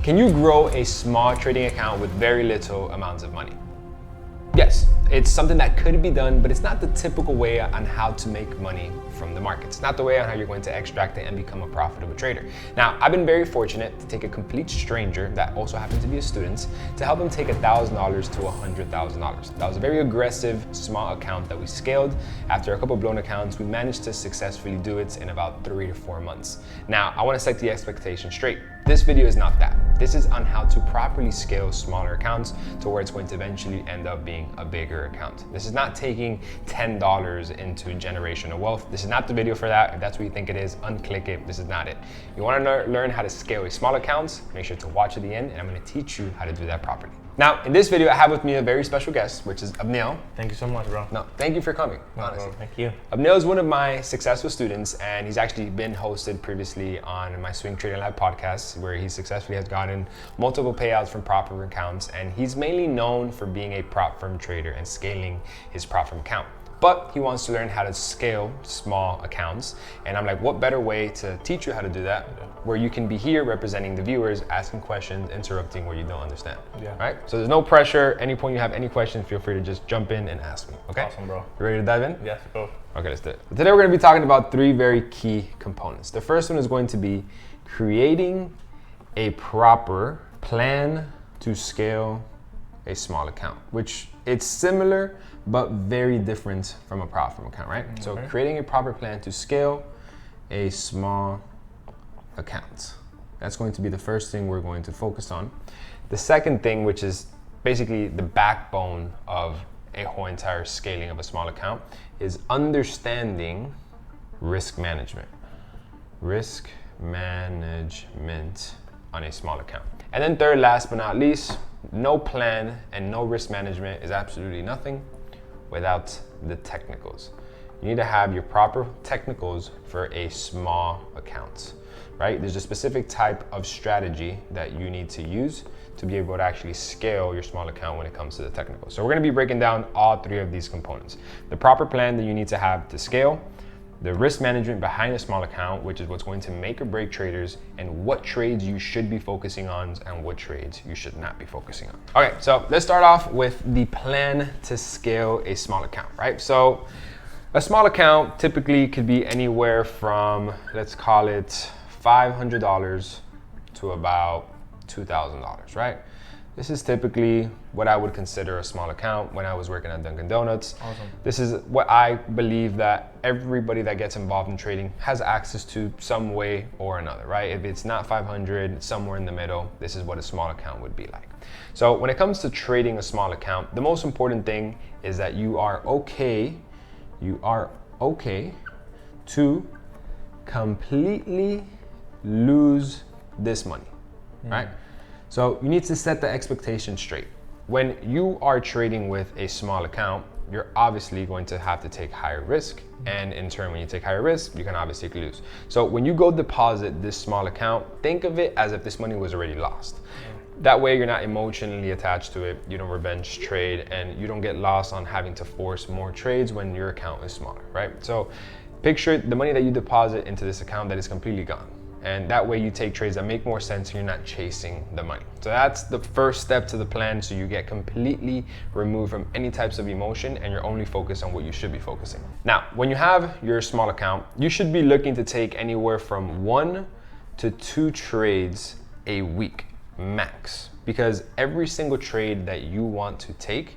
Can you grow a small trading account with very little amounts of money? Yes, it's something that could be done, but it's not the typical way on how to make money from the markets. It's not the way on how you're going to extract it and become a profitable trader. Now, I've been very fortunate to take a complete stranger that also happened to be a student to help him take $1,000 to $100,000. That was a very aggressive, small account that we scaled. After a couple of blown accounts, we managed to successfully do it in about 3 to 4 months. Now, I want to set the expectation straight. This video is not that. This is on how to properly scale smaller accounts to where it's going to eventually end up being a bigger account. This is not taking $10 into generational wealth. This is not the video for that. If that's what you think it is, unclick it. This is not it. You want to learn how to scale a small account, make sure to watch to the end, and I'm going to teach you how to do that properly. Now, in this video, I have with me a very special guest, which is Abnil. Thank you so much, bro. No, thank you for coming, honestly. Bro, thank you. Abnil is one of my successful students, and he's actually been hosted previously on my Swing Trading Lab podcast, where he successfully has gotten multiple payouts from prop firm accounts, and he's mainly known for being a prop firm trader and scaling his prop firm account. But he wants to learn how to scale small accounts. And I'm like, what better way to teach you how to do that, where you can be here representing the viewers, asking questions, interrupting where you don't understand. Right? So there's no pressure. Any point you have any questions, feel free to just jump in and ask me, okay? Awesome, bro. You ready to dive in? Yes, go. Okay, let's do it. Today we're gonna be talking about 3 very key components. The first one is going to be creating a proper plan to scale a small account, which it's similar, but very different from a prop firm account, right? Okay. So creating a proper plan to scale a small account. That's going to be the first thing we're going to focus on. The second thing, which is basically the backbone of a whole entire scaling of a small account, is understanding risk management. Risk management on a small account. And then third, last but not least, no plan and no risk management is absolutely nothing without the technicals. You need to have your proper technicals for a small account, right? There's a specific type of strategy that you need to use to be able to actually scale your small account when it comes to the technicals. So we're gonna be breaking down all 3 of these components. The proper plan that you need to have to scale, the risk management behind a small account, which is what's going to make or break traders, and what trades you should be focusing on and what trades you should not be focusing on. Okay, so let's start off with the plan to scale a small account, right? So a small account typically could be anywhere from, let's call it $500 to about $2,000, right? This is typically what I would consider a small account when I was working at Dunkin' Donuts. Awesome. This is what I believe that everybody that gets involved in trading has access to some way or another, right? If it's not 500, somewhere in the middle, this is what a small account would be like. So when it comes to trading a small account, the most important thing is that you are okay to completely lose this money, right? So you need to set the expectation straight. When you are trading with a small account, you're obviously going to have to take higher risk. And in turn, when you take higher risk, you can obviously lose. So when you go deposit this small account, think of it as if this money was already lost. That way you're not emotionally attached to it, you don't revenge trade, and you don't get lost on having to force more trades when your account is smaller, right? So picture the money that you deposit into this account that is completely gone. And that way you take trades that make more sense and you're not chasing the money. So that's the first step to the plan, so you get completely removed from any types of emotion and you're only focused on what you should be focusing on. Now, when you have your small account, you should be looking to take anywhere from 1 to 2 trades a week, max. Because every single trade that you want to take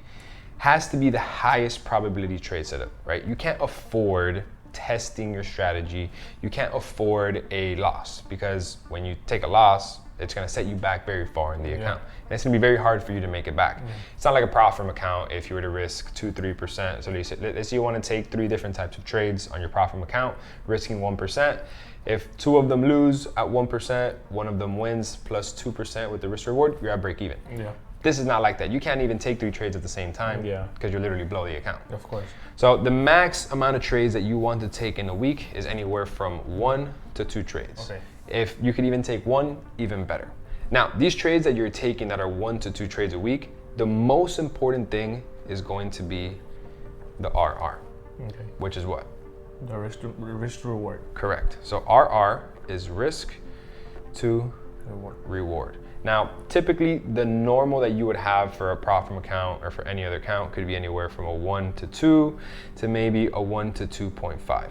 has to be the highest probability trade setup, right? You can't afford testing your strategy. You can't afford a loss, because when you take a loss, it's going to set you back very far in the account. And it's going to be very hard for you to make it back. It's not like a prop firm account. If you were to risk 2-3%, so let's say you want to take 3 different types of trades on your prop firm account, risking 1%. If 2 of them lose at 1%, 1 of them wins plus 2% with the risk reward, you're at break even. This is not like that. You can't even take 3 trades at the same time because you literally blow the account. Of course. So the max amount of trades that you want to take in a week is anywhere from 1 to 2 trades. Okay. If you could even take 1, even better. Now, these trades that you're taking that are 1 to 2 trades a week, the most important thing is going to be the RR, which is what? The risk to reward. Correct. So RR is risk to reward. Now, typically the normal that you would have for a prop firm account or for any other account could be anywhere from a 1 to 2 to maybe a 1 to 2.5,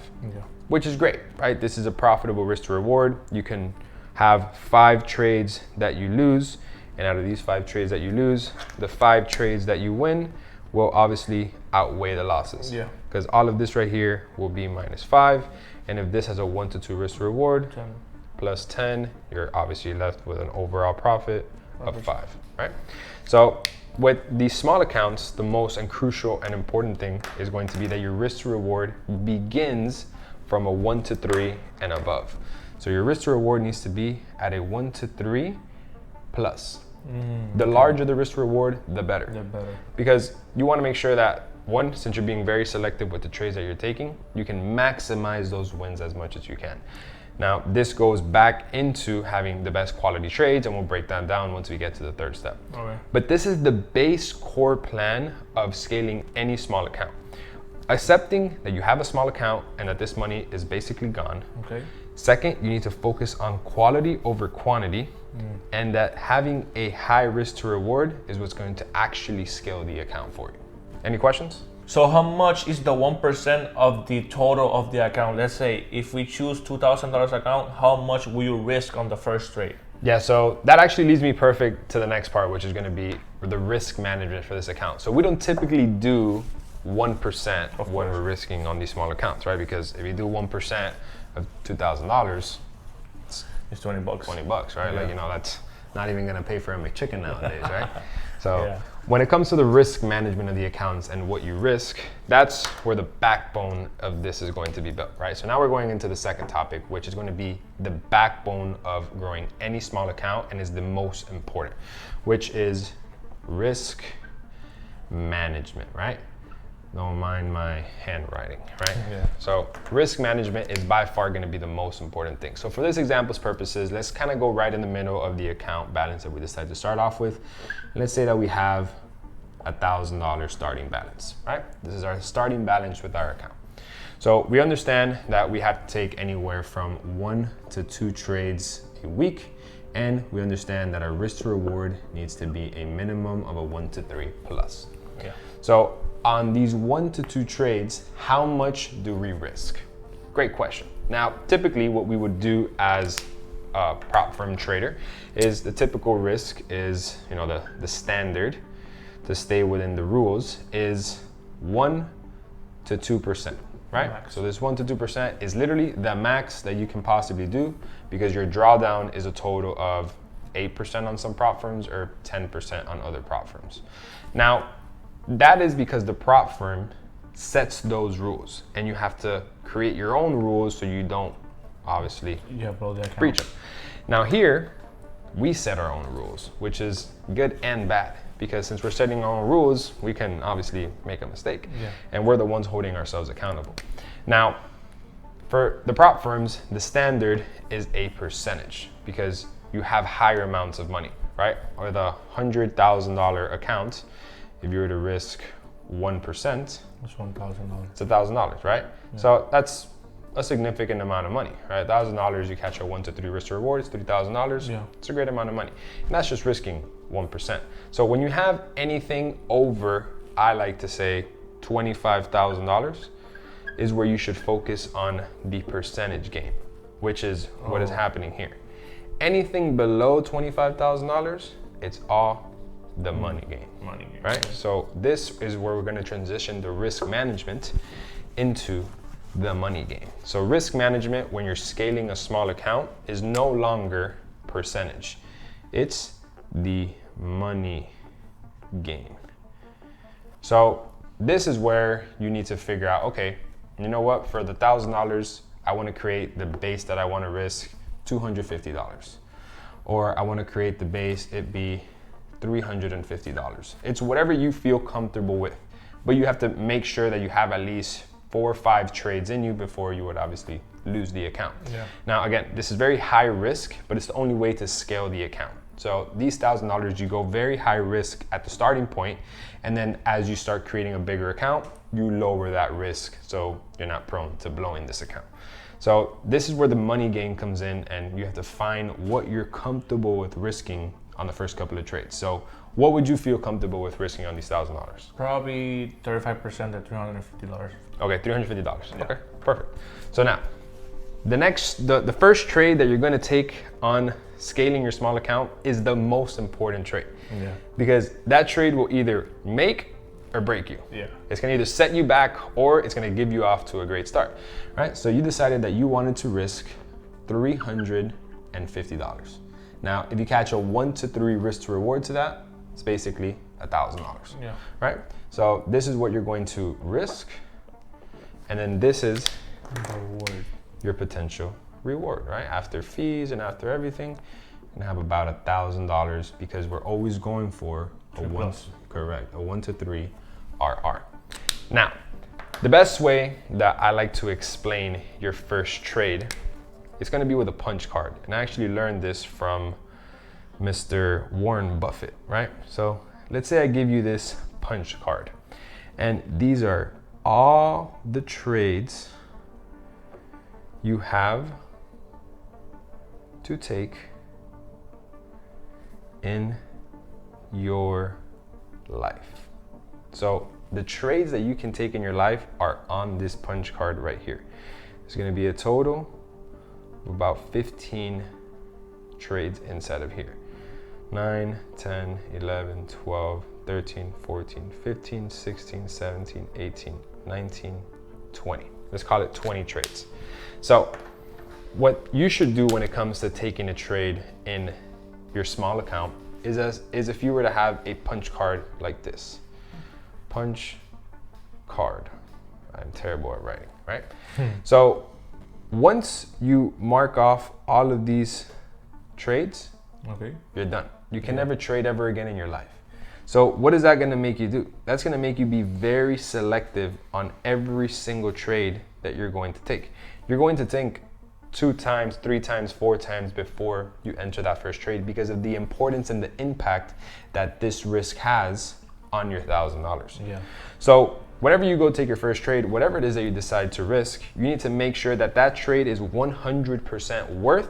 which is great, right? This is a profitable risk to reward. You can have 5 trades that you lose, and out of these 5 trades that you lose, the 5 trades that you win will obviously outweigh the losses. Yeah. Because all of this right here will be -5, and if this has a 1 to 2 risk to reward, 10. plus 10, you're obviously left with an overall profit of 5, right? So with these small accounts, the most and crucial and important thing is going to be that your risk to reward begins from a 1 to 3 and above. So your risk to reward needs to be at a 1 to 3 plus. The larger the risk to reward, the better. The better. Because you want to make sure that, one, since you're being very selective with the trades that you're taking, you can maximize those wins as much as you can. Now, this goes back into having the best quality trades, and we'll break that down once we get to the third step. Okay. But this is the base core plan of scaling any small account. Accepting that you have a small account and that this money is basically gone. Okay. Second, you need to focus on quality over quantity, and that having a high risk to reward is what's going to actually scale the account for you. Any questions? So how much is the 1% of the total of the account? Let's say if we choose $2,000 account, how much will you risk on the first trade? Yeah, so that actually leads me perfect to the next part, which is going to be the risk management for this account. So we don't typically do 1% when we're risking on these small accounts, right? Because if you do 1% of $2,000, It's $20. $20, right? Yeah. Like, you know, that's not even going to pay for a McChicken nowadays, right? So Yeah. when it comes to the risk management of the accounts and what you risk, that's where the backbone of this is going to be built, right? So now we're going into the second topic, which is going to be the backbone of growing any small account and is the most important, which is risk management, right? Don't mind my handwriting, right? Yeah. So risk management is by far going to be the most important thing. So for this example's purposes, let's kind of go right in the middle of the account balance that we decided to start off with. Let's say that we have $1,000 starting balance, right? This is our starting balance with our account. So we understand that we have to take anywhere from 1 to 2 trades a week, and we understand that our risk to reward needs to be a minimum of a 1 to 3 plus. Yeah. So on these 1 to 2 trades, how much do we risk? Great question. Now, typically what we would do as a prop firm trader is the typical risk is, you know, the standard to stay within the rules is 1 to 2%, right? Max. So this 1 to 2% is literally the max that you can possibly do because your drawdown is a total of 8% on some prop firms or 10% on other prop firms. Now, that is because the prop firm sets those rules and you have to create your own rules so you don't obviously Blow the account. breach them. Now here, we set our own rules, which is good and bad because since we're setting our own rules, we can obviously make a mistake and we're the ones holding ourselves accountable. Now, for the prop firms, the standard is a percentage because you have higher amounts of money, right? Or the $100,000 account, if you were to risk 1%, That's $1,000. it's $1,000, right? Yeah. So that's a significant amount of money, right? $1,000, you catch a 1 to 3 risk to reward, it's $3,000. Yeah. It's a great amount of money. And that's just risking 1%. So when you have anything over, I like to say $25,000 is where you should focus on the percentage gain, which is what is happening here. Anything below $25,000, it's all the money game, right? So this is where we're going to transition the risk management into the money game. So risk management when you're scaling a small account is no longer percentage. It's the money game. So this is where you need to figure out, okay, you know what, for the $1,000, I want to create the base that I want to risk $250. Or I want to create the base, it be $350. It's whatever you feel comfortable with, but you have to make sure that you have at least 4 or 5 trades in you before you would obviously lose the account. Yeah. Now, again, this is very high risk, but it's the only way to scale the account. So these $1,000, you go very high risk at the starting point, and then as you start creating a bigger account, you lower that risk so you're not prone to blowing this account. So this is where the money game comes in, and you have to find what you're comfortable with risking on the first couple of trades. So what would you feel comfortable with risking on these $1,000? Probably 35% at $350. Okay, $350. Yeah. Okay, perfect. So now, the first trade that you're going to take on scaling your small account is the most important trade. Yeah. Because that trade will either make or break you. Yeah. It's going to either set you back or it's going to give you off to a great start, right? So you decided that you wanted to risk $350. Now, if you catch a 1 to 3 risk to reward to that, it's basically $1,000. Yeah. Right? So this is what you're going to risk, and then this is Reward. your potential reward, right? After fees and after everything, you're gonna have about $1,000 because we're always going for a 1 to 3 RR. Now, the best way that I like to explain your first trade, it's gonna be with a punch card. And I actually learned this from Mr. Warren Buffett, right? So let's say I give you this punch card, and these are all the trades you have to take in your life. So the trades that you can take in your life are on this punch card right here. There's going to be a total of about 15 trades inside of here. 9, 10, 11, 12, 13, 14, 15, 16, 17, 18, 19, 20. Let's call it 20 trades. So what you should do when it comes to taking a trade in your small account is if you were to have a punch card like this. Punch card. I'm terrible at writing, right? So once you mark off all of these trades, okay, you're done. You can never trade ever again in your life. So what is that going to make you do? That's going to make you be very selective on every single trade that you're going to take. You're going to think 2 times, 3 times, 4 times before you enter that first trade because of the importance and the impact that this risk has on your $1,000. Yeah. So whenever you go take your first trade, whatever it is that you decide to risk, you need to make sure that that trade is 100% worth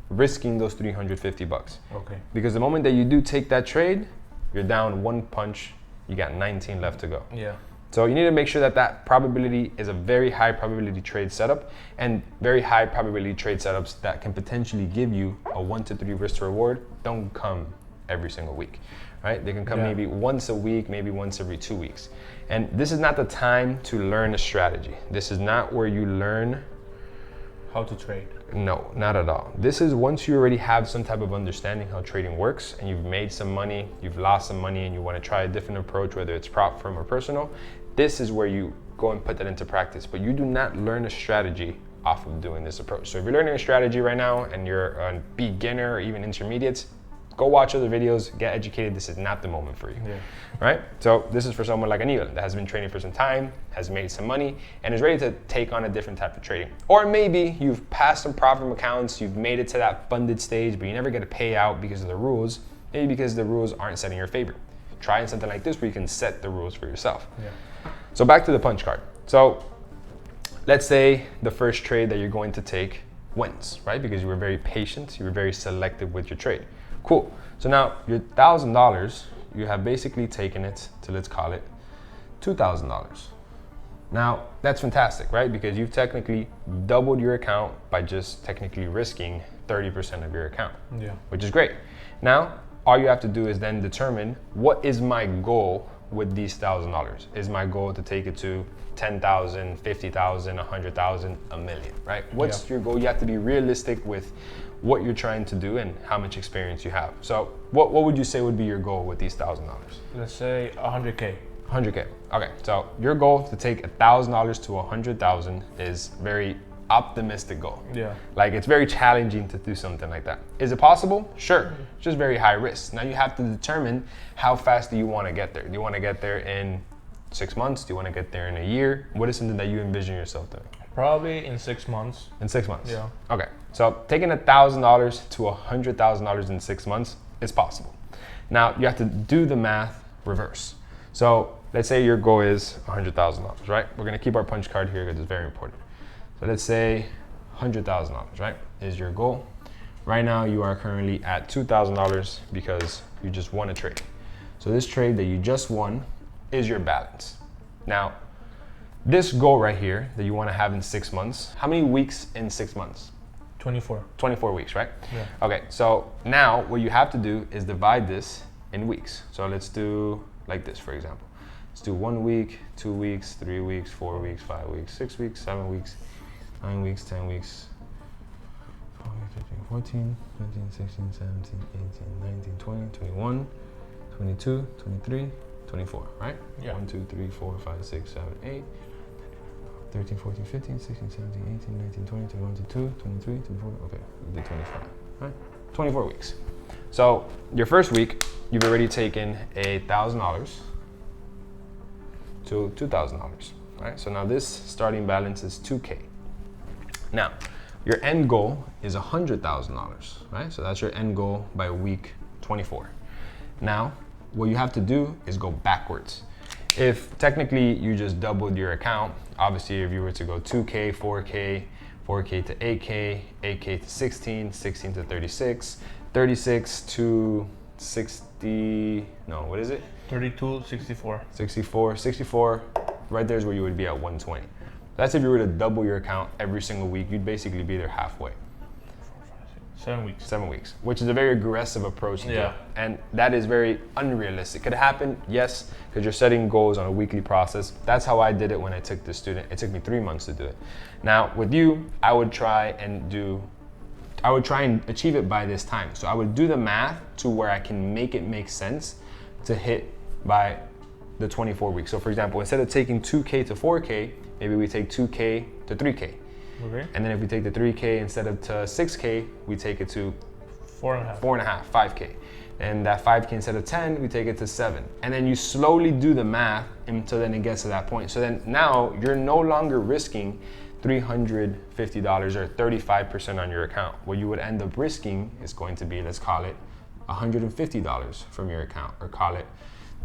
risking those $350. Okay. Because the moment that you do take that trade, you're down 1 punch, you got 19 left to go. Yeah. So you need to make sure that that probability is a very high probability trade setup, and very high probability trade setups that can potentially give you a 1 to 3 risk to reward don't come every single week, right? They can come maybe once a week, maybe once every 2 weeks. And this is not the time to learn a strategy. This is not where you learn how to trade. No, not at all. This is once you already have some type of understanding how trading works and you've made some money, you've lost some money, and you want to try a different approach, whether it's prop firm or personal, this is where you go and put that into practice. But you do not learn a strategy off of doing this approach. So if you're learning a strategy right now and you're a beginner or even intermediate, go watch other videos, get educated. This is not the moment for you, right? So this is for someone like Aníbal that has been trading for some time, has made some money, and is ready to take on a different type of trading. Or maybe you've passed some prop firm accounts, you've made it to that funded stage, but you never get a payout because of the rules, maybe because the rules aren't set in your favor. Trying something like this where you can set the rules for yourself. So back to the punch card. So let's say the first trade that you're going to take wins, right? Because you were very patient, you were very selective with your trade. Cool. So now your $1,000, you have basically taken it to, let's call it $2,000. Now that's fantastic, right? Because you've technically doubled your account by just technically risking 30% of your account, which is great. Now, all you have to do is then determine what is my goal with these $1,000. Is my goal to take it to 10,000, 50,000, 100,000, a million, right? What's your goal? You have to be realistic with what you're trying to do and how much experience you have. So what would you say would be your goal with these $1,000? Let's say 100K. 100K. Okay, so your goal to take $1,000 to 100,000 is very optimistic goal. Like it's very challenging to do something like that. Is it possible? Sure. It's just very high risk. Now you have to determine how fast do you want to get there. Do you want to get there in 6 months? Do you want to get there in a year? What is something that you envision yourself doing? Probably in 6 months. In 6 months? Yeah. Okay, so taking $1,000 to $100,000 in 6 months is possible. Now you have to do the math reverse. So let's say your goal is $100,000, right? We're gonna keep our punch card here because it's very important. So let's say $100,000, right, is your goal. Right now, you are currently at $2,000 because you just won a trade. So this trade that you just won is your balance. Now, this goal right here that you want to have in 6 months, how many weeks in 6 months? 24. 24 weeks, right? Yeah. Okay, so now what you have to do is divide this in weeks. So let's do like this, for example. Let's do 1 week, 2 weeks, 3 weeks, 4 weeks, 5 weeks, 6 weeks, 7 weeks, 9 weeks, 10 weeks, 14, 15, 16, 17, 18, 19, 20, 21, 22, 23, 24, right? Yeah. 1, 2, 3, 4, 5, 6, 7, 8, 13, 14, 15, 16, 17, 18, 19, 20, 21, 22, 23, 24, okay, we did 25, right? 24 weeks. So your first week, you've already taken $1,000 to $2,000, right? So now this starting balance is $2K. Now, your end goal is $100,000, right? So that's your end goal by week 24. Now, what you have to do is go backwards. If technically you just doubled your account, obviously if you were to go 2K, 4K, 4K to 8K, 8K to 16, 16 to 36, 36 to 60, no, what is it? 32, 64. 64, right there is where you would be at 120. That's if you were to double your account every single week, you'd basically be there halfway. 7 weeks. 7 weeks, which is a very aggressive approach to do. Yeah. And that is very unrealistic. Could it happen? Yes, because you're setting goals on a weekly process. That's how I did it when I took the student. It took me 3 months to do it. Now with you, I would try and achieve it by this time. So I would do the math to where I can make it make sense to hit by the 24 weeks. So for example, instead of taking 2K to 4K, maybe we take 2K to 3K. Okay. And then if we take the 3K instead of to 6K, we take it to 4.5, 5K. And that 5K instead of 10, we take it to 7. And then you slowly do the math until then it gets to that point. So then now you're no longer risking $350 or 35% on your account. What you would end up risking is going to be, let's call it $150 from your account, or call it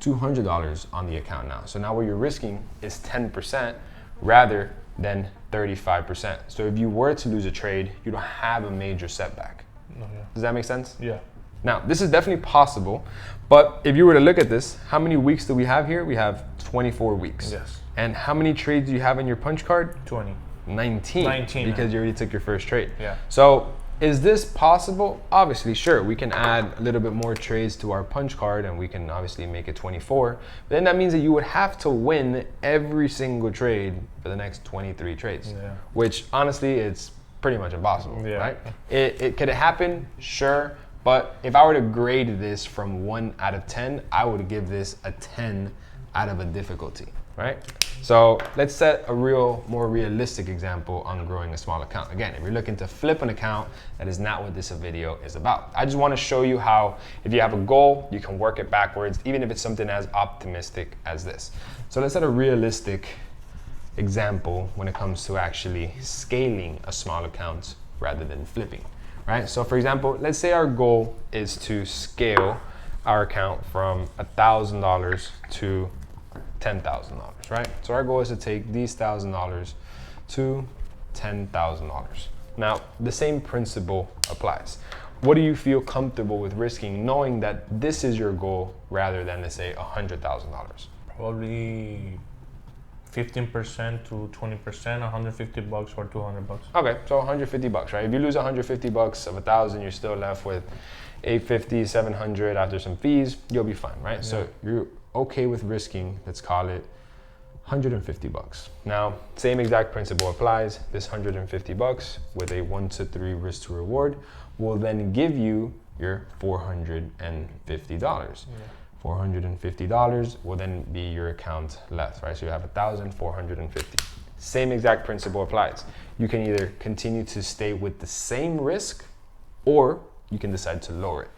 $200 on the account now. So now what you're risking is 10% rather than 35%. So if you were to lose a trade, you don't have a major setback. No, yeah. Does that make sense? Yeah. Now, this is definitely possible, but if you were to look at this, how many weeks do we have here? We have 24 weeks. Yes. And how many trades do you have in your punch card? 20. 19, because you already took your first trade. Yeah. So is this possible? Obviously, sure. We can add a little bit more trades to our punch card and we can obviously make it 24. But then that means that you would have to win every single trade for the next 23 trades, which honestly, it's pretty much impossible, right? Could it happen? Sure. But if I were to grade this from 1 out of 10, I would give this a 10 out of a difficulty, right? So let's set a more realistic example on growing a small account. Again, if you're looking to flip an account, that is not what this video is about. I just want to show you how, if you have a goal, you can work it backwards, even if it's something as optimistic as this. So let's set a realistic example when it comes to actually scaling a small account rather than flipping, right? So for example, let's say our goal is to scale our account from $1,000 to $10,000, right? So our goal is to take these $1,000 to $10,000. Now, the same principle applies. What do you feel comfortable with risking, knowing that this is your goal rather than, let's say, $100,000? Probably 15% to 20%, $150 or $200. Okay, so $150, right? If you lose $150 of 1,000, you're still left with $850, $700 after some fees. You'll be fine, right? Yeah. So you're okay with risking, let's call it $150. Now, same exact principle applies. This $150 with a 1 to 3 risk to reward will then give you your $450. $450 will then be your account left, right? So you have 1,450. Same exact principle applies. You can either continue to stay with the same risk, or you can decide to lower it.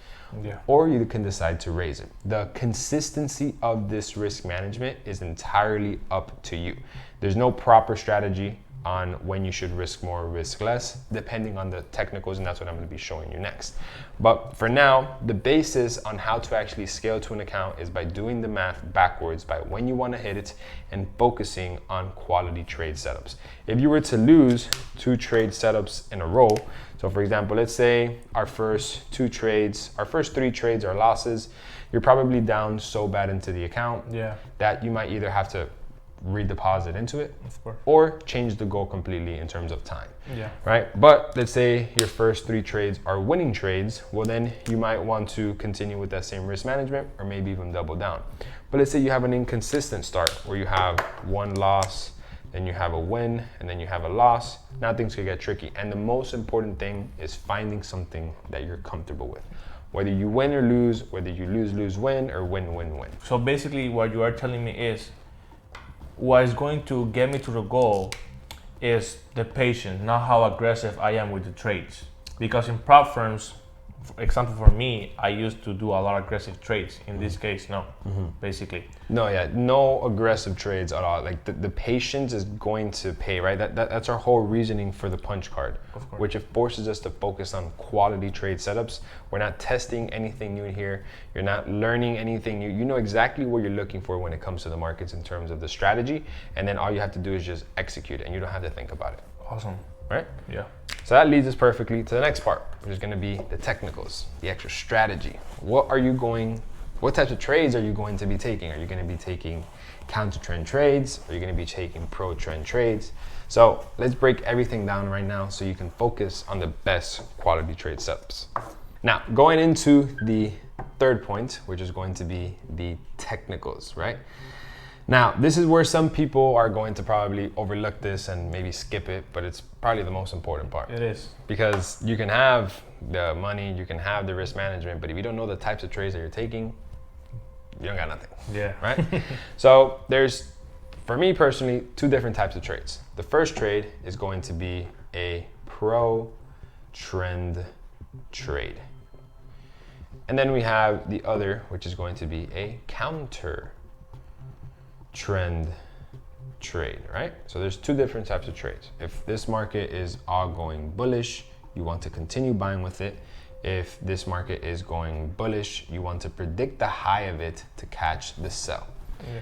Yeah. Or you can decide to raise it. The consistency of this risk management is entirely up to you. There's no proper strategy on when you should risk more or risk less, depending on the technicals, and that's what I'm going to be showing you next. But for now, the basis on how to actually scale to an account is by doing the math backwards by when you want to hit it and focusing on quality trade setups. If you were to lose 2 trade setups in a row, so for example, let's say our first 3 trades are losses, you're probably down so bad into the account that you might either have to redeposit into it, of course, or change the goal completely in terms of time. Yeah. Right? But let's say your first 3 trades are winning trades, well then you might want to continue with that same risk management or maybe even double down. But let's say you have an inconsistent start where you have 1 loss, then you have a win, and then you have a loss. Now things could get tricky. And the most important thing is finding something that you're comfortable with. Whether you win or lose, whether you lose, win, or win, win, win. So basically what you are telling me is, what is going to get me to the goal is the patience, not how aggressive I am with the trades. Because in prop firms, for example, for me, I used to do a lot of aggressive trades. In this case, no, basically. No aggressive trades at all. Like the patience is going to pay, right? That's our whole reasoning for the punch card, which it forces us to focus on quality trade setups. We're not testing anything new here. You're not learning anything new. You know exactly what you're looking for when it comes to the markets in terms of the strategy, and then all you have to do is just execute it, and you don't have to think about it. Awesome. Right? Yeah. So that leads us perfectly to the next part, which is going to be the technicals, the extra strategy. What types of trades are you going to be taking? Are you going to be taking counter trend trades? Are you going to be taking pro trend trades? So let's break everything down right now so you can focus on the best quality trade setups. Now, going into the third point, which is going to be the technicals, right? Now, this is where some people are going to probably overlook this and maybe skip it, but it's probably the most important part. It is. Because you can have the money, you can have the risk management, but if you don't know the types of trades that you're taking, you don't got nothing. Yeah. Right? So there's, for me personally, 2 different types of trades. The first trade is going to be a pro trend trade. And then we have the other, which is going to be a counter trend trade, right? So there's 2 different types of trades. If this market is all going bullish, you want to continue buying with it. If this market is going bullish, you want to predict the high of it to catch the sell. Yeah.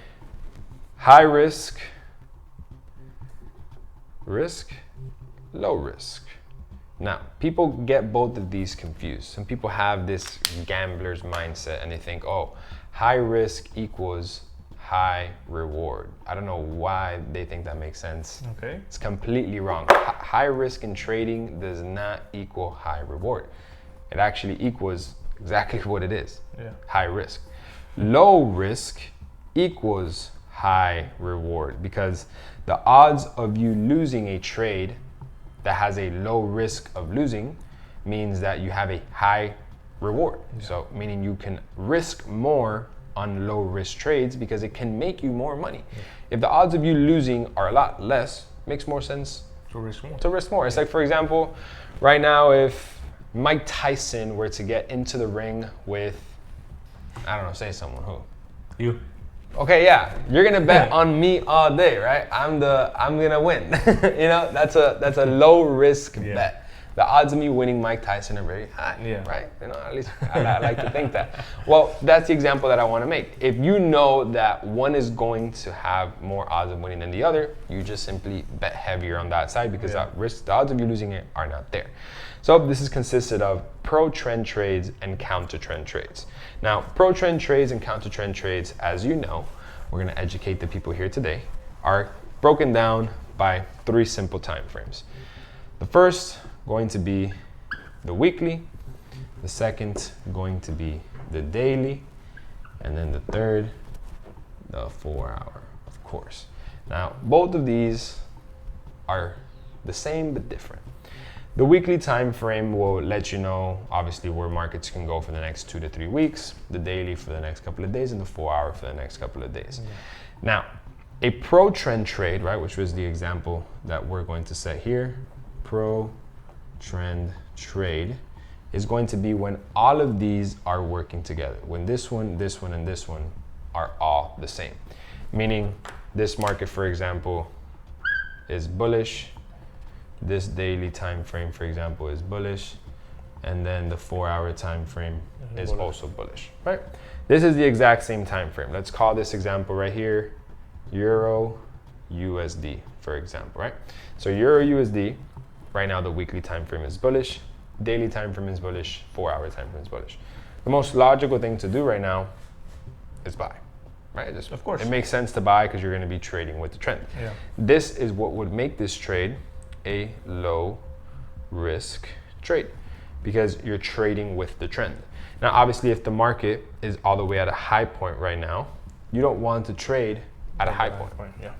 High risk, low risk. Now, people get both of these confused. Some people have this gambler's mindset and they think, oh, high risk equals high reward. I don't know why they think that makes sense. Okay. It's completely wrong. High risk in trading does not equal high reward. It actually equals exactly what it is. Yeah. High risk. Low risk equals high reward because the odds of you losing a trade that has a low risk of losing means that you have a high reward. Yeah. So meaning you can risk more on low risk trades because it can make you more money. Yeah. If the odds of you losing are a lot less, it makes more sense to risk more. It's like, for example, right now, if Mike Tyson were to get into the ring with, I don't know, say someone, who? You. Okay, yeah, you're gonna bet on me all day, right? I'm gonna win. You know, that's a low risk bet. The odds of me winning Mike Tyson are very high, right? You know, at least I like to think that. Well, that's the example that I want to make. If you know that one is going to have more odds of winning than the other, you just simply bet heavier on that side because the odds of you losing it are not there. So this is consisted of pro trend trades and counter trend trades. Now, pro trend trades and counter trend trades, as you know, we're going to educate the people here today, are broken down by 3 simple time frames. The first going to be the weekly, the second going to be the daily, and then the third, the 4-hour, of course. Now, both of these are the same but different. The weekly time frame will let you know, obviously, where markets can go for the next 2 to 3 weeks, the daily for the next couple of days, and the 4-hour for the next couple of days. Yeah. Now, a pro trend trade, right, which was the example that we're going to set here, pro trend trade is going to be when all of these are working together. When this one, and this one are all the same. Meaning this market, for example, is bullish. This daily time frame, for example, is bullish. And then the 4-hour time frame is also bullish, right? This is the exact same time frame. Let's call this example right here Euro USD, for example, right? So Euro USD, right now the weekly time frame is bullish, daily time frame is bullish, 4-hour time frame is bullish. The most logical thing to do right now is buy, right? Just, of course. It makes sense to buy because you're going to be trading with the trend. Yeah. This is what would make this trade a low risk trade, because you're trading with the trend. Now, obviously, if the market is all the way at a high point right now, you don't want to trade at a high point. Yeah.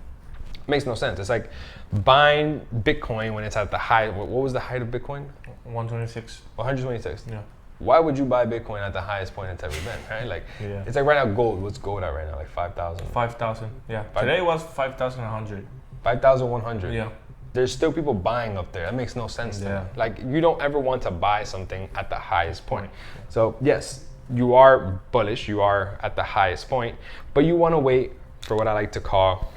Makes no sense. It's like buying Bitcoin when it's at the high. What was the height of Bitcoin? 126. 126. Yeah. Why would you buy Bitcoin at the highest point it's ever been, right? Like, Yeah. It's like right now gold. What's gold at right now? Like 5,000. 5,000. Yeah. Today was 5,100. 5,100. Yeah. There's still people buying up there. That makes no sense to me. Yeah. Like, you don't ever want to buy something at the highest point. So yes, you are bullish, you are at the highest point, but you want to wait for what I like to call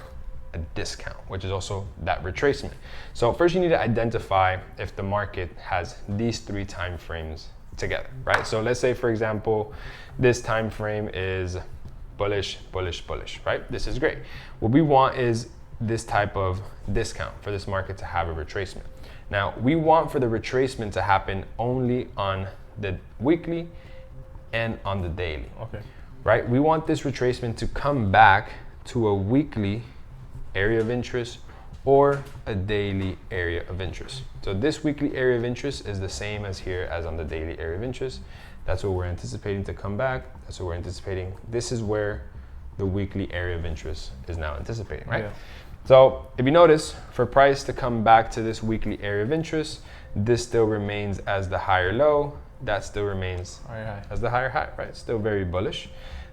a discount, which is also that retracement. So first you need to identify if the market has these 3 time frames together, right? So let's say, for example, this time frame is bullish, bullish, bullish, right? This is great. What we want is this type of discount for this market to have a retracement. Now, we want for the retracement to happen only on the weekly and on the daily. Okay. Right? We want this retracement to come back to a weekly area of interest or a daily area of interest. So this weekly area of interest is the same as here as on the daily area of interest. That's what we're anticipating to come back. That's what we're anticipating. This is where the weekly area of interest is now anticipating, right? Yeah. So if you notice, for price to come back to this weekly area of interest, this still remains as the higher low. That still remains as the higher high, right? Still very bullish.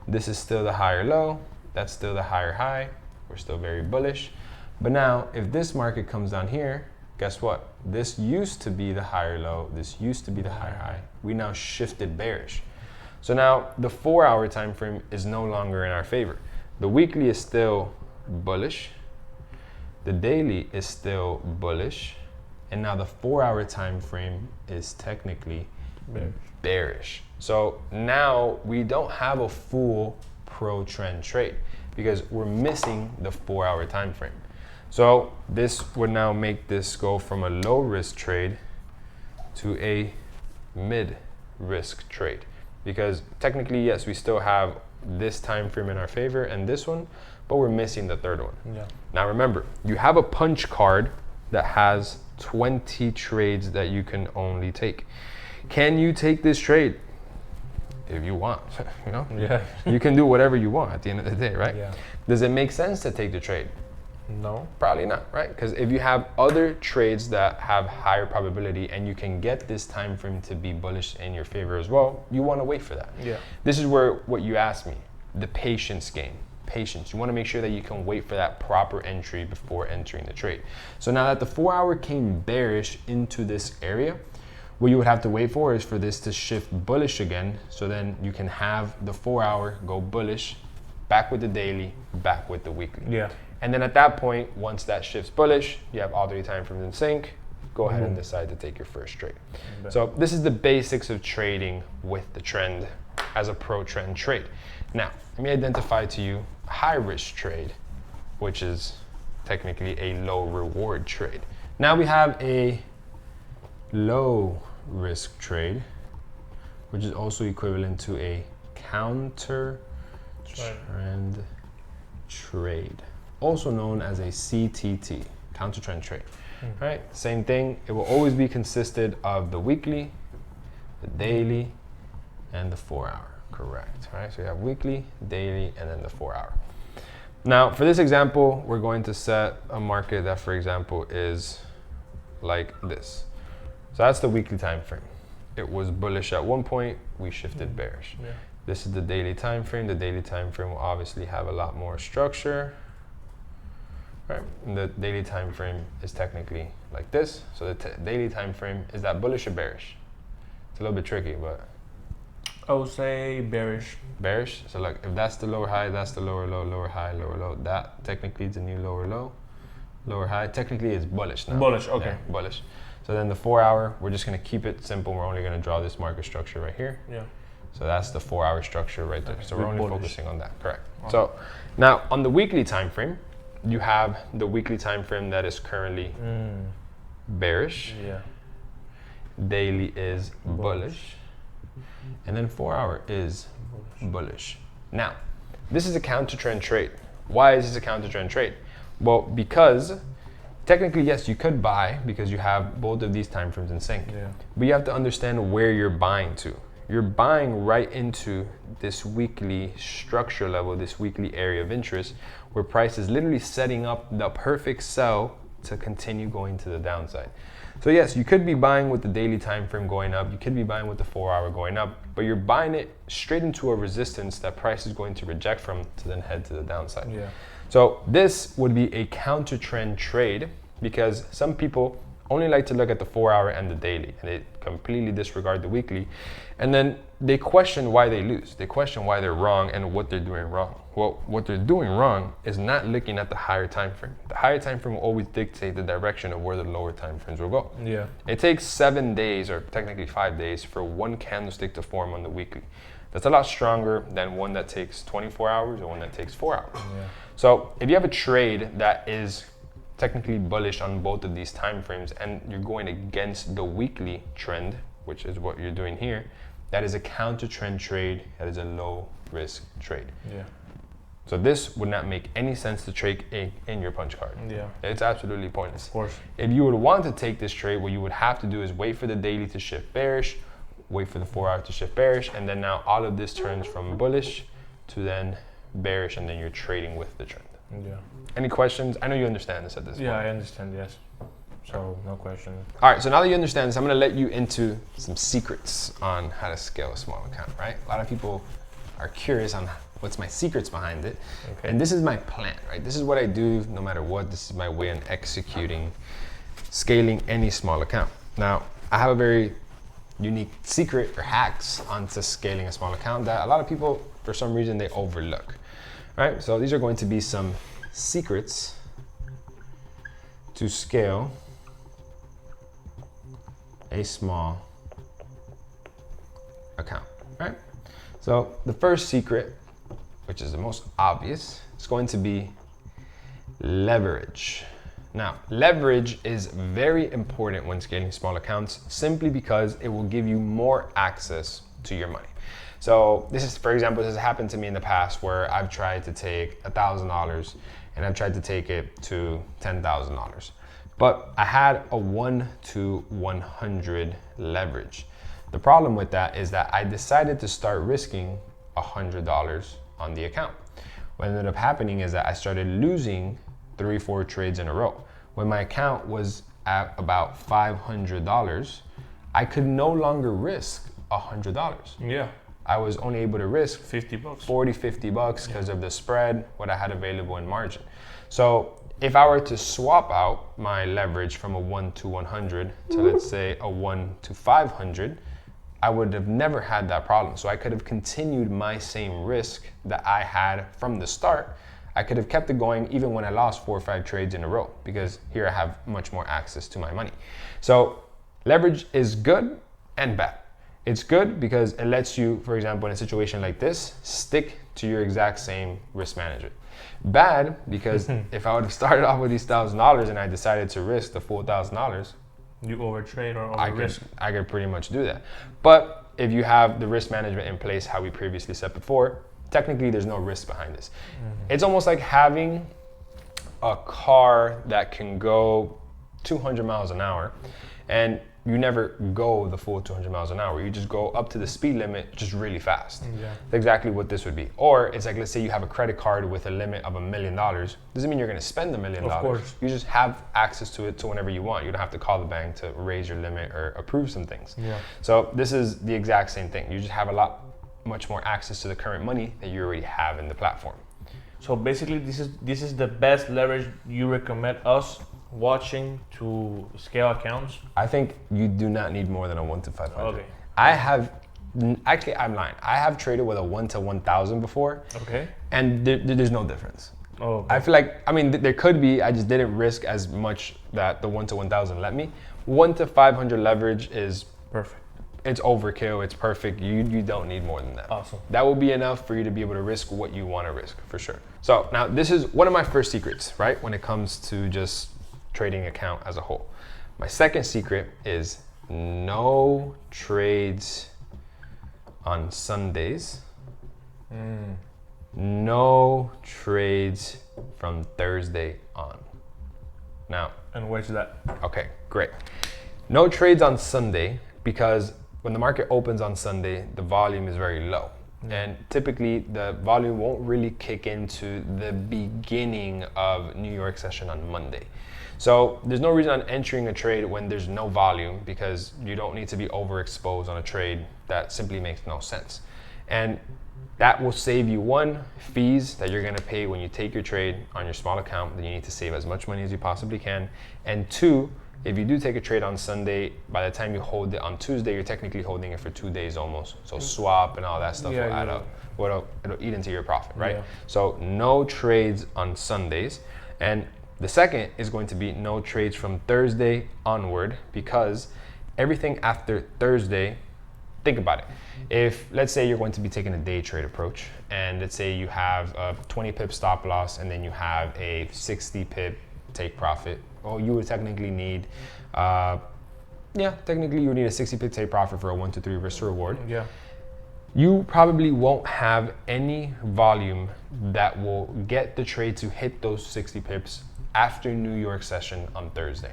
This is still the higher low. That's still the higher high. We're still very bullish. But now, if this market comes down here, guess what? This used to be the higher low. This used to be the higher high. We now shifted bearish. So now the 4-hour time frame is no longer in our favor. The weekly is still bullish. The daily is still bullish, and now the 4-hour time frame is technically bearish. So now we don't have a full pro trend trade because we're missing the 4-hour time frame. So this would now make this go from a low risk trade to a mid risk trade, because technically, yes, we still have this time frame in our favor and this one, but we're missing the third one. Yeah. Now remember, you have a punch card that has 20 trades that you can only take. Can you take this trade? If you want, you know? Yeah. You can do whatever you want at the end of the day, right? Yeah. Does it make sense to take the trade? No. Probably not, right? Because if you have other trades that have higher probability and you can get this time frame to be bullish in your favor as well, you want to wait for that. Yeah. This is where what you asked me, the patience game. Patience. You want to make sure that you can wait for that proper entry before entering the trade. So now that the 4-hour came bearish into this area, what you would have to wait for is for this to shift bullish again. So then you can have the 4-hour go bullish, back with the daily, back with the weekly. Yeah. And then at that point, once that shifts bullish, you have all 3 time frames in sync, go ahead and decide to take your first trade. So this is the basics of trading with the trend as a pro trend trade. Now, let me identify to you a high risk trade, which is technically a low reward trade. Now we have a low risk trade, which is also equivalent to a counter trend trade, also known as a CTT, counter trend trade. Right? Same thing. It will always be consisted of the weekly, the daily, and the 4-hour. Correct. Right? So you have weekly, daily, and then the 4-hour. Now, for this example, we're going to set a market that, for example, is like this. So that's the weekly time frame. It was bullish at one point, we shifted bearish. Yeah. This is the daily time frame. The daily time frame will obviously have a lot more structure. Right? And the daily time frame is technically like this. So the daily time frame, is that bullish or bearish? It's a little bit tricky, but I would say bearish. bearish. So like if that's the lower high, that's the lower low, lower high, lower low. That technically is a new lower low. lower high. Technically, it's bullish now. Bullish, okay. Yeah, bullish. So then the 4 hour, we're just gonna keep it simple. We're only gonna draw this market structure right here. Yeah. So that's the 4 hour structure right there. Okay. So we're only Bullish. focusing on that, correct. So now on the weekly time frame, you have the weekly time frame that is currently bearish. Yeah. Daily is bullish. And then 4 hour is bullish. Now, this is a counter trend trade. Why is this a counter trend trade? Well, because technically, yes, you could buy because you have both of these time frames in sync. Yeah. But you have to understand where you're buying to. You're buying right into this weekly structure level, this weekly area of interest, where price is literally setting up the perfect sell to continue going to the downside. So yes, you could be buying with the daily time frame going up, you could be buying with the 4 hour going up, but you're buying it straight into a resistance that price is going to reject from to then head to the downside. Yeah. So this would be a counter trend trade because some people only like to look at the 4 hour and the daily and they completely disregard the weekly. And then they question why they lose. They question why they're wrong and what they're doing wrong. Well, what they're doing wrong is not looking at the higher time frame. The higher time frame will always dictate the direction of where the lower time frames will go. Yeah. It takes 7 days or technically 5 days for one candlestick to form on the weekly. That's a lot stronger than one that takes 24 hours or one that takes 4 hours. Yeah. So if you have a trade that is technically bullish on both of these time frames and you're going against the weekly trend, which is what you're doing here, that is a counter trend trade. That is a low risk trade. Yeah. So this would not make any sense to trade in your punch card. Yeah. It's absolutely pointless. Of course. If you would want to take this trade, what you would have to do is wait for the daily to shift bearish, wait for the 4 hour to shift bearish, and then now all of this turns from bullish to then bearish, and then you're trading with the trend. Yeah. Any questions? I know you understand this at this point. Yeah, I understand, yes. So, no question. All right, so now that you understand this, I'm gonna let you into some secrets on how to scale a small account, right? A lot of people are curious on what's my secrets behind it. Okay. And this is my plan, right? This is what I do no matter what. This is my way on executing, scaling any small account. Now, I have a very unique secret or hacks onto scaling a small account that a lot of people, for some reason, they overlook, right? So these are going to be some secrets to scale a small account, right? So the first secret, which is the most obvious, is going to be leverage. Now, leverage is very important when scaling small accounts simply because it will give you more access to your money. So this is, for example, this has happened to me in the past where I've tried to take $1,000 and I've tried to take it to $10,000. But I had a 1 to 100 leverage. The problem with that is that I decided to start risking $100 on the account. What ended up happening is that I started losing 3-4 trades in a row. When my account was at about $500, I could no longer risk $100. Yeah. I was only able to risk $50. $40-50 because of the spread, what I had available in margin. So if I were to swap out my leverage from a 1 to 100 to, let's say, a 1 to 500, I would have never had that problem. So I could have continued my same risk that I had from the start. I could have kept it going even when I lost 4 or 5 trades in a row, because here I have much more access to my money. So leverage is good and bad. It's good because it lets you, for example, in a situation like this, stick to your exact same risk management. Bad because if I would have started off with these $1,000 and I decided to risk the full $1,000, you overtrade or over-risk. I could pretty much do that. But if you have the risk management in place, how we previously said before, technically there's no risk behind this. It's almost like having a car that can go 200 miles an hour and you never go the full 200 miles an hour. You just go up to the speed limit just really fast. Yeah. That's exactly what this would be. Or it's like, let's say you have a credit card with a limit of $1 million. Doesn't mean you're gonna spend $1 million. Of course. You just have access to it to whenever you want. You don't have to call the bank to raise your limit or approve some things. Yeah. So this is the exact same thing. You just have much more access to the current money that you already have in the platform. So basically this is the best leverage you recommend us watching to scale accounts? I think you do not need more than a 1 to 500. Okay. I'm lying. I have traded with a 1 to 1,000 before. Okay. And there's no difference. Oh, okay. I feel like, I mean, there could be, I just didn't risk as much that the 1 to 1,000 let me. 1 to 500 leverage is Perfect. it's overkill, it's perfect. You don't need more than that. Awesome. That will be enough for you to be able to risk what you want to risk, for sure. So now this is one of my first secrets, right? When it comes to just trading account as a whole. My second secret is no trades on Sundays. No trades from Thursday on. Now, And where's that? okay, great. No trades on Sunday because when the market opens on Sunday, the volume is very low. And typically the volume won't really kick into the beginning of New York session on Monday. So there's no reason on entering a trade when there's no volume because you don't need to be overexposed on a trade that simply makes no sense. And that will save you one, fees that you're gonna pay when you take your trade on your small account, that you need to save as much money as you possibly can. And two, if you do take a trade on Sunday, by the time you hold it on Tuesday, you're technically holding it for 2 days almost. So swap and all that stuff will add up. Well, it'll eat into your profit, right? Yeah. So no trades on Sundays. And the second is going to be no trades from Thursday onward because everything after Thursday, think about it. If let's say you're going to be taking a day trade approach and let's say you have a 20 pip stop loss and then you have a 60 pip take profit, well, you would technically need, technically you would need a 60 pip take profit for a 1 to 3 risk to reward. Yeah. You probably won't have any volume that will get the trade to hit those 60 pips after New York session on Thursday.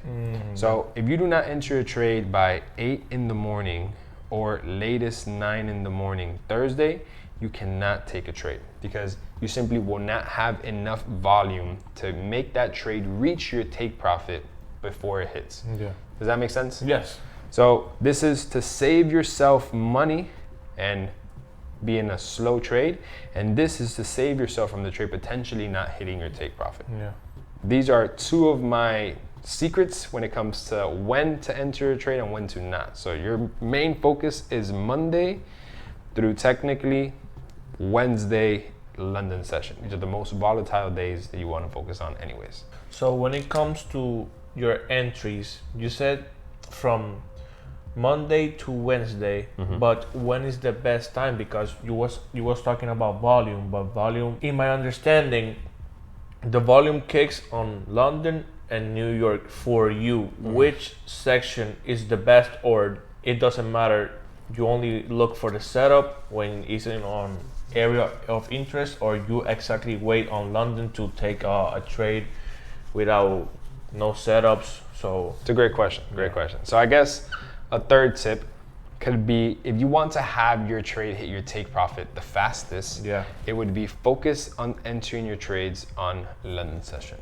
So if you do not enter a trade by 8 in the morning or latest 9 in the morning Thursday, you cannot take a trade because you simply will not have enough volume to make that trade reach your take profit before it hits. Yeah. Does that make sense? Yes. So this is to save yourself money and be in a slow trade, and this is to save yourself from the trade potentially not hitting your take profit. Yeah. These are two of my secrets when it comes to when to enter a trade and when to not. So your main focus is Monday through technically Wednesday London session. These are the most volatile days that you want to focus on anyways. So when it comes to your entries, you said from Monday to Wednesday, but when is the best time? Because you was talking about volume, but volume, in my understanding, the volume kicks on London and New York for you. Which section is the best, or it doesn't matter? You only look for the setup when it's in on area of interest, or you exactly wait on London to take a trade without no setups? So it's a great question. Great question. So I guess a third tip could be if you want to have your trade hit your take profit the fastest, it would be focus on entering your trades on London session.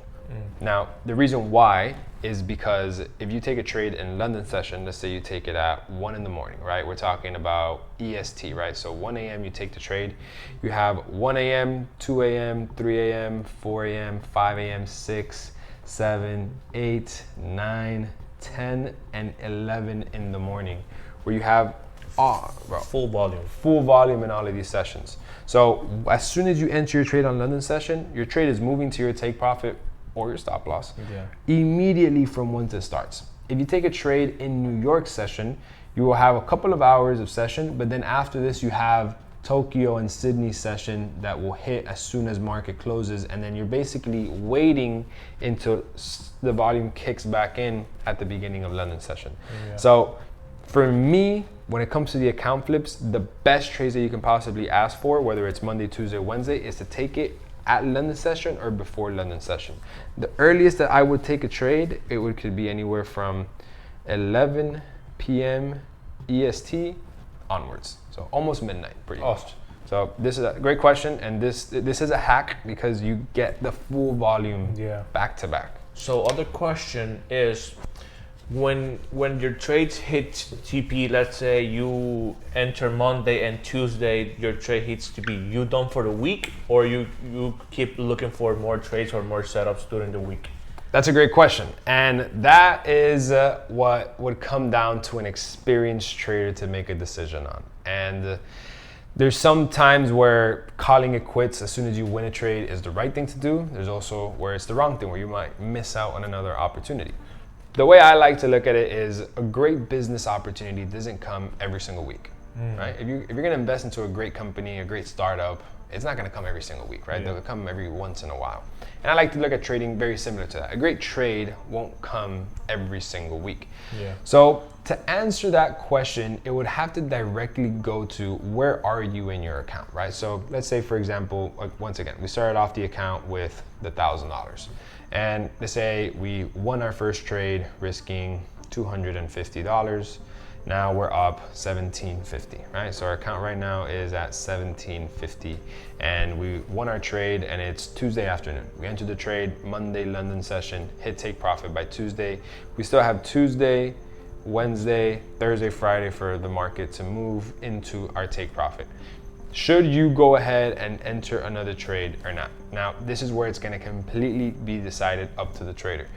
Now, the reason why is because if you take a trade in London session, let's say you take it at 1 in the morning, right? We're talking about EST, right? So 1 a.m. you take the trade. You have 1 a.m., 2 a.m., 3 a.m., 4 a.m., 5 a.m., 6, 7, 8, 9, 10, and 11 in the morning, where you have full volume in all of these sessions. So as soon as you enter your trade on London session, your trade is moving to your take profit or your stop loss immediately from once it starts. If you take a trade in New York session, you will have a couple of hours of session, but then after this you have Tokyo and Sydney session that will hit as soon as market closes, and then you're basically waiting until the volume kicks back in at the beginning of London session. So for me, when it comes to the account flips, the best trades that you can possibly ask for, whether it's Monday, Tuesday, Wednesday, is to take it at London session or before London session. The earliest that I would take a trade, could be anywhere from 11 p.m. EST onwards. So almost midnight, pretty much. So this is a great question, and this is a hack because you get the full volume back to back. So other question is, when your trades hit TP, let's say you enter Monday and Tuesday, your trade hits TP, you done for the week, or you keep looking for more trades or more setups during the week? That's a great question, and that is what would come down to an experienced trader to make a decision on. And There's some times where calling it quits as soon as you win a trade is the right thing to do. There's also where it's the wrong thing, where you might miss out on another opportunity. The way I like to look at it is a great business opportunity doesn't come every single week, right? If you're gonna invest into a great company, a great startup, it's not gonna come every single week, right? They'll come every once in a while. And I like to look at trading very similar to that. A great trade won't come every single week. Yeah. So to answer that question, it would have to directly go to where are you in your account, right? So let's say, for example, once again, we started off the account with the $1,000. And let's say we won our first trade risking $250. Now we're up $1,750, right? So our account right now is at $1,750, and we won our trade, and it's Tuesday afternoon. We entered the trade Monday London session, hit take profit by Tuesday. We still have Tuesday, Wednesday, Thursday, Friday for the market to move into our take profit. Should you go ahead and enter another trade or not? Now, this is where it's gonna completely be decided up to the trader.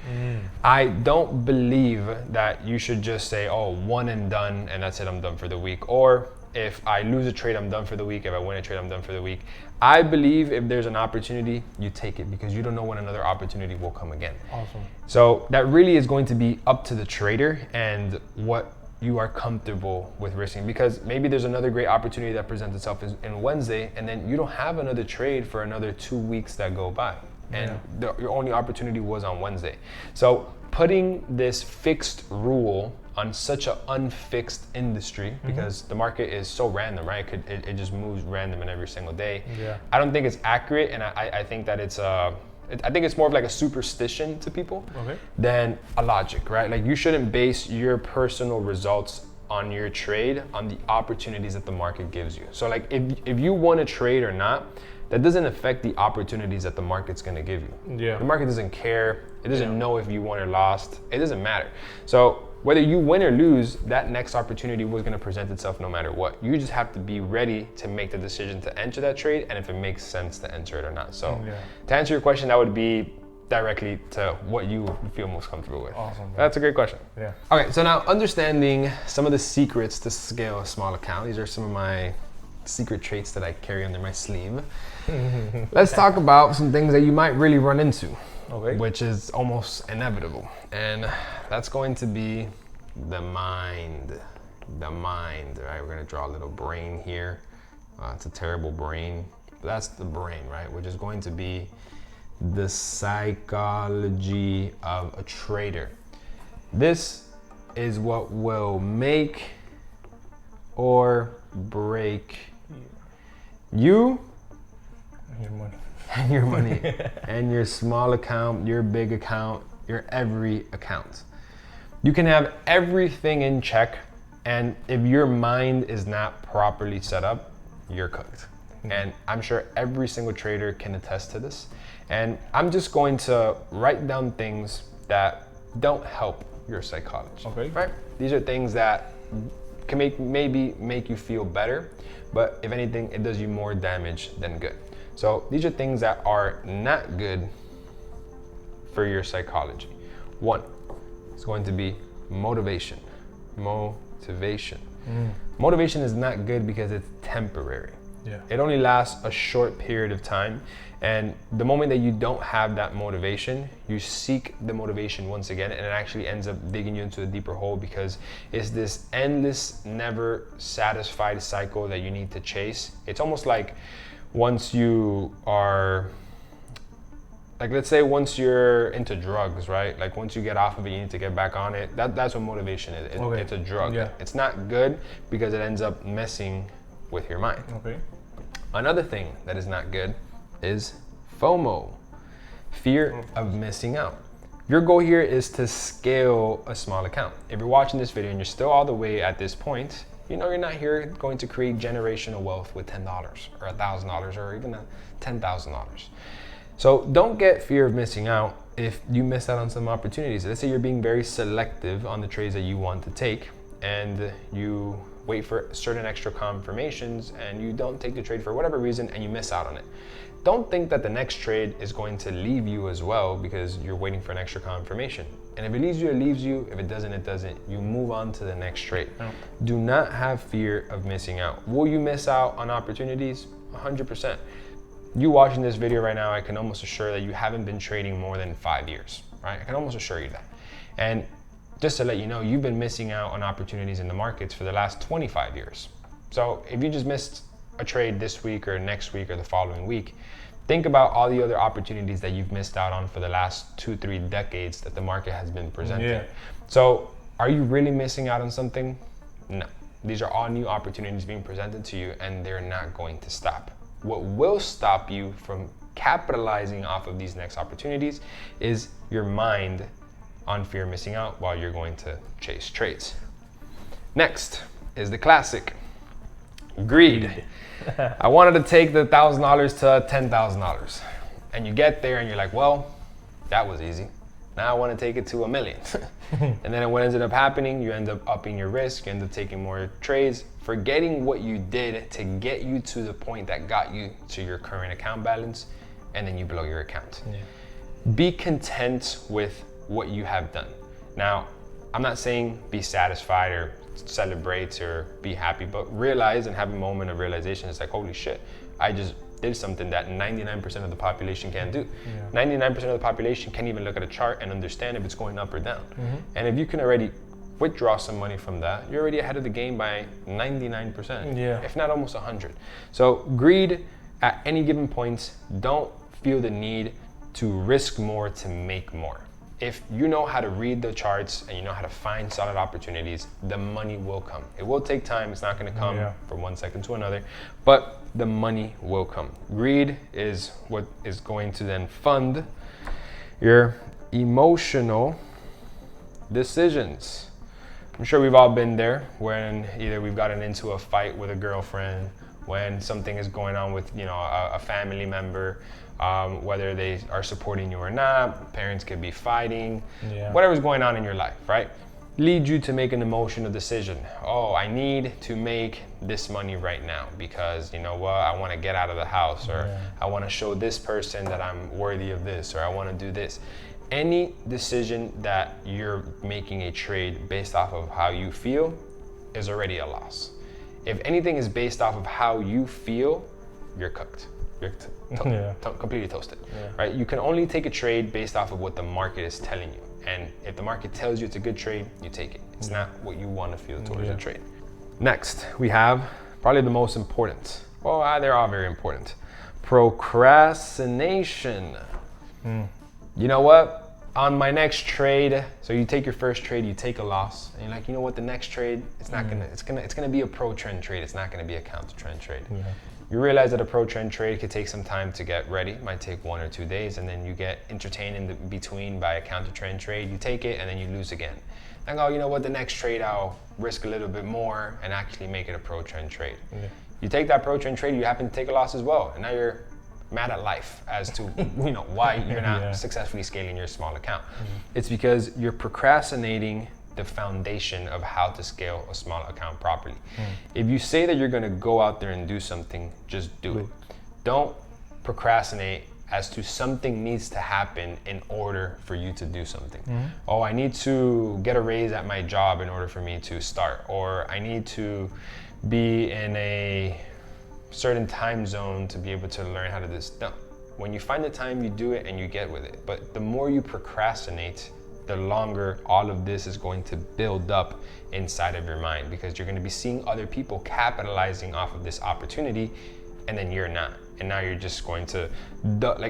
I don't believe that you should just say, oh, one and done, and that's it, I'm done for the week. Or if I lose a trade, I'm done for the week. If I win a trade, I'm done for the week. I believe if there's an opportunity, you take it, because you don't know when another opportunity will come again. Awesome. So that really is going to be up to the trader and what you are comfortable with risking, because maybe there's another great opportunity that presents itself in Wednesday, and then you don't have another trade for another 2 weeks that go by, and your only opportunity was on Wednesday. So putting this fixed rule on such an unfixed industry, because the market is so random, right? It just moves random in every single day. I don't think it's accurate, and I think that I think it's more of like a superstition to people than a logic, right? Like, you shouldn't base your personal results on your trade on the opportunities that the market gives you. So like, if you want to trade or not, that doesn't affect the opportunities that the market's gonna give you. The market doesn't care. It doesn't know if you won or lost. It doesn't matter. So whether you win or lose, that next opportunity was gonna present itself no matter what. You just have to be ready to make the decision to enter that trade, and if it makes sense to enter it or not. So to answer your question, that would be directly to what you feel most comfortable with. Awesome. That's a great question. Okay, so now understanding some of the secrets to scale a small account. These are some of my secret traits that I carry under my sleeve. Let's talk about some things that you might really run into, which is almost inevitable. And that's going to be the mind. The mind, right? We're gonna draw a little brain here. It's a terrible brain, but that's the brain, right? Which is going to be the psychology of a trader. This is what will make or break you and your money and your small account, your big account, your every account. You can have everything in check, and if your mind is not properly set up, you're cooked. And I'm sure every single trader can attest to this. And I'm just going to write down things that don't help your psychology. Right? These are things that can maybe make you feel better, but if anything, it does you more damage than good. So these are things that are not good for your psychology. One is going to be motivation. Motivation. Motivation is not good because it's temporary. It only lasts a short period of time, and the moment that you don't have that motivation, you seek the motivation once again, and it actually ends up digging you into a deeper hole, because it's this endless, never satisfied cycle that you need to chase. It's almost like once you are, like, let's say once you're into drugs, right? Like, once you get off of it, you need to get back on it. That's what motivation is. It's a drug. It's not good because it ends up messing with your mind. Another thing that is not good is FOMO, fear of missing out. Your goal here is to scale a small account. If you're watching this video and you're still all the way at this point, you know you're not here going to create generational wealth with $10 or $1,000 or even $10,000. So don't get fear of missing out if you miss out on some opportunities. Let's say you're being very selective on the trades that you want to take, and you wait for certain extra confirmations and you don't take the trade for whatever reason and you miss out on it. don't think that the next trade is going to leave you as well because you're waiting for an extra confirmation. And if it leaves you, it leaves you. If it doesn't, it doesn't. You move on to the next trade. Oh. Do not have fear of missing out. Will you miss out on opportunities? 100%. You watching this video right now, I can almost assure that you haven't been trading more than 5 years, right? I can almost assure you that. And just to let you know, you've been missing out on opportunities in the markets for the last 25 years. So if you just missed a trade this week or next week or the following week, think about all the other opportunities that you've missed out on for the last 2-3 decades that the market has been presenting. Yeah. So are you really missing out on something? No. These are all new opportunities being presented to you, and they're not going to stop. What will stop you from capitalizing off of these next opportunities is your mind on fear of missing out while you're going to chase trades. Next is the classic, greed. I wanted to take the $1,000 to $10,000. And you get there and you're like, well, that was easy. Now I want to take it to $1 million. And then what ended up happening, you end up upping your risk, you end up taking more trades, forgetting what you did to get you to the point that got you to your current account balance, and then you blow your account. Yeah. Be content with what you have done. Now, I'm not saying be satisfied or celebrate or be happy, but realize and have a moment of realization. It's like, holy shit, I just did something that 99% of the population can't do. 99% of the population can't even look at a chart and understand if it's going up or down. And if you can already withdraw some money from that, you're already ahead of the game by 99%, if not almost 100. So greed at any given point, don't feel the need to risk more to make more. If you know how to read the charts and you know how to find solid opportunities, the money will come. It will take time. It's not going to come from one second to another, but the money will come. Greed is what is going to then fund your emotional decisions. I'm sure we've all been there when either we've gotten into a fight with a girlfriend, when something is going on with, a family member, whether they are supporting you or not. Parents could be fighting, whatever's going on in your life, right? Lead you to make an emotional decision. Oh, I need to make this money right now because I want to get out of the house, or I want to show this person that I'm worthy of this, or I want to do this. Any decision that you're making a trade based off of how you feel is already a loss. If anything is based off of how you feel, you're cooked. You're completely toasted, right? You can only take a trade based off of what the market is telling you. And if the market tells you it's a good trade, you take it. It's not what you want to feel towards a trade. Next, we have probably the most important. Well, they're all very important. Procrastination. You know what? On my next trade, so you take your first trade, you take a loss, and you're like, you know what? The next trade, it's gonna be a pro trend trade. It's not gonna be a counter trend trade. You realize that a pro trend trade could take some time to get ready. It might take 1 or 2 days, and then you get entertained in the between by a counter trend trade. You take it, and then you lose again. And go, you know what? The next trade, I'll risk a little bit more and actually make it a pro trend trade. You take that pro trend trade, you happen to take a loss as well, and now you're mad at life as to why you're not successfully scaling your small account. It's because you're procrastinating the foundation of how to scale a small account properly. If you say that you're going to go out there and do something, just do it. Don't procrastinate as to something needs to happen in order for you to do something. Oh, I need to get a raise at my job in order for me to start, or I need to be in a certain time zone to be able to learn how to do this. No. When you find the time, you do it and you get with it. But the more you procrastinate, the longer all of this is going to build up inside of your mind, because you're going to be seeing other people capitalizing off of this opportunity, and then you're not. And now you're just going to,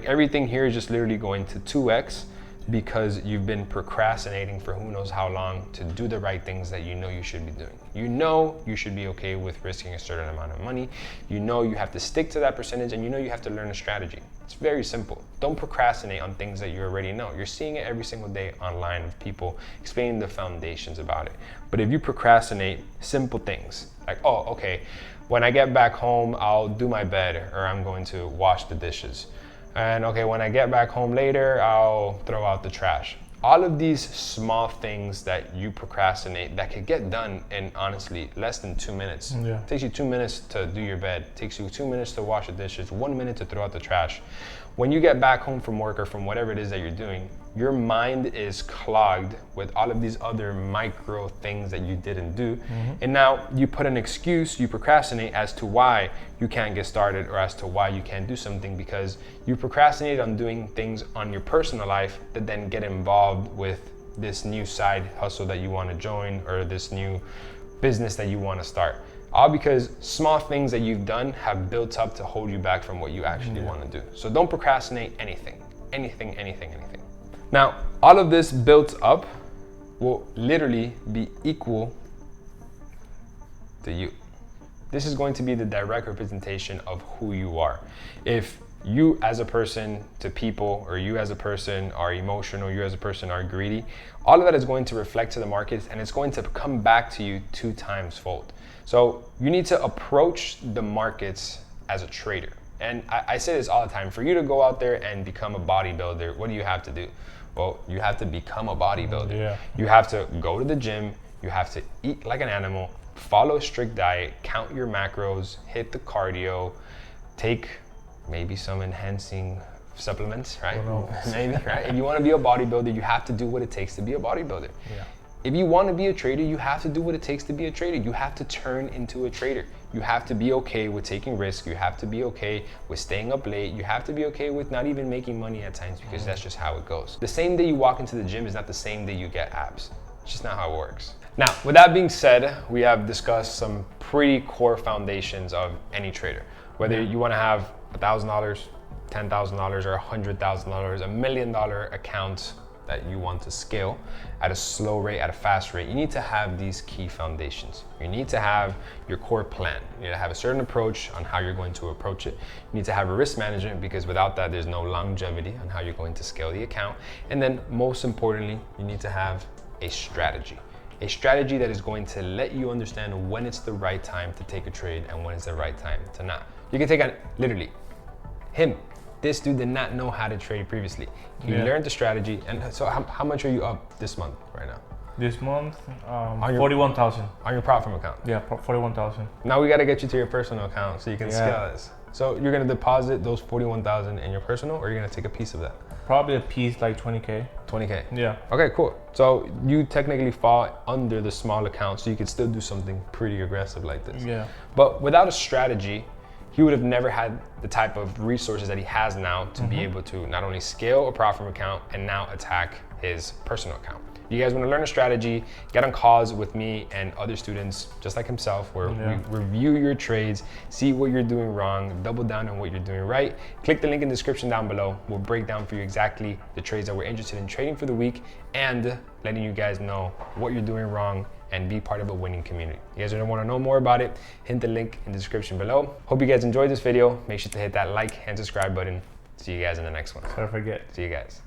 everything here is just literally going to 2x because you've been procrastinating for who knows how long to do the right things that you know you should be doing. You know you should be okay with risking a certain amount of money. You know you have to stick to that percentage, and you know you have to learn a strategy. It's very simple. Don't procrastinate on things that you already know. You're seeing it every single day online with people explaining the foundations about it. But if you procrastinate simple things, like, oh, okay, when I get back home, I'll do my bed, or I'm going to wash the dishes. And okay, when I get back home later, I'll throw out the trash. all of these small things that you procrastinate that could get done in honestly less than 2 minutes. Yeah. It takes you 2 minutes to do your bed. It takes you 2 minutes to wash the dishes, 1 minute to throw out the trash. When you get back home from work or from whatever it is that you're doing, your mind is clogged with all of these other micro things that you didn't do. And now you put an excuse, you procrastinate as to why you can't get started or as to why you can't do something, because you procrastinate on doing things on your personal life that then get involved with this new side hustle that you want to join or this new business that you want to start. All because small things that you've done have built up to hold you back from what you actually want to do. So don't procrastinate anything. Now, all of this built up will literally be equal to you. This is going to be the direct representation of who you are. If you as a person to people, or you as a person are emotional, you as a person are greedy, all of that is going to reflect to the markets, and it's going to come back to you 2 times fold. So you need to approach the markets as a trader. And I say this all the time, for you to go out there and become a bodybuilder, what do you have to do? Well, you have to become a bodybuilder. Yeah. You have to go to the gym, you have to eat like an animal, follow a strict diet, count your macros, hit the cardio, take maybe some enhancing supplements, right? Maybe, right? If you want to be a bodybuilder, you have to do what it takes to be a bodybuilder. Yeah. If you want to be a trader, you have to do what it takes to be a trader. You have to turn into a trader. You have to be okay with taking risks. You have to be okay with staying up late. You have to be okay with not even making money at times, because that's just how it goes. The same day you walk into the gym is not the same day you get abs. It's just not how it works. Now, with that being said, we have discussed some pretty core foundations of any trader. Whether you want to have $1,000, $10,000, or $100,000, $1 million account that you want to scale at a slow rate, at a fast rate, you need to have these key foundations. You need to have your core plan. You need to have a certain approach on how you're going to approach it. You need to have a risk management, because without that, there's no longevity on how you're going to scale the account. And then most importantly, you need to have a strategy. A strategy that is going to let you understand when it's the right time to take a trade and when it's the right time to not. You can take on literally this dude did not know how to trade previously. He learned the strategy. And so how much are you up this month right now? This month, 41,000. On your prop firm account? Yeah, 41,000. Now we got to get you to your personal account so you can scale this. So you're going to deposit those 41,000 in your personal, or you're going to take a piece of that? Probably a piece like 20K. 20K? Yeah. Okay, cool. So you technically fall under the small account, so you could still do something pretty aggressive like this. Yeah. But without a strategy, he would have never had the type of resources that he has now to be able to not only scale a prop firm account and now attack his personal account. You guys want to learn a strategy, get on calls with me and other students just like himself, where we review your trades, see what you're doing wrong, double down on what you're doing right. Click the link in the description down below. We'll break down for you exactly the trades that we're interested in trading for the week, and letting you guys know what you're doing wrong and be part of a winning community. You guys want to know more about it, hit the link in the description below. Hope you guys enjoyed this video. Make sure to hit that like and subscribe button. See you guys in the next one. Don't forget. See you guys.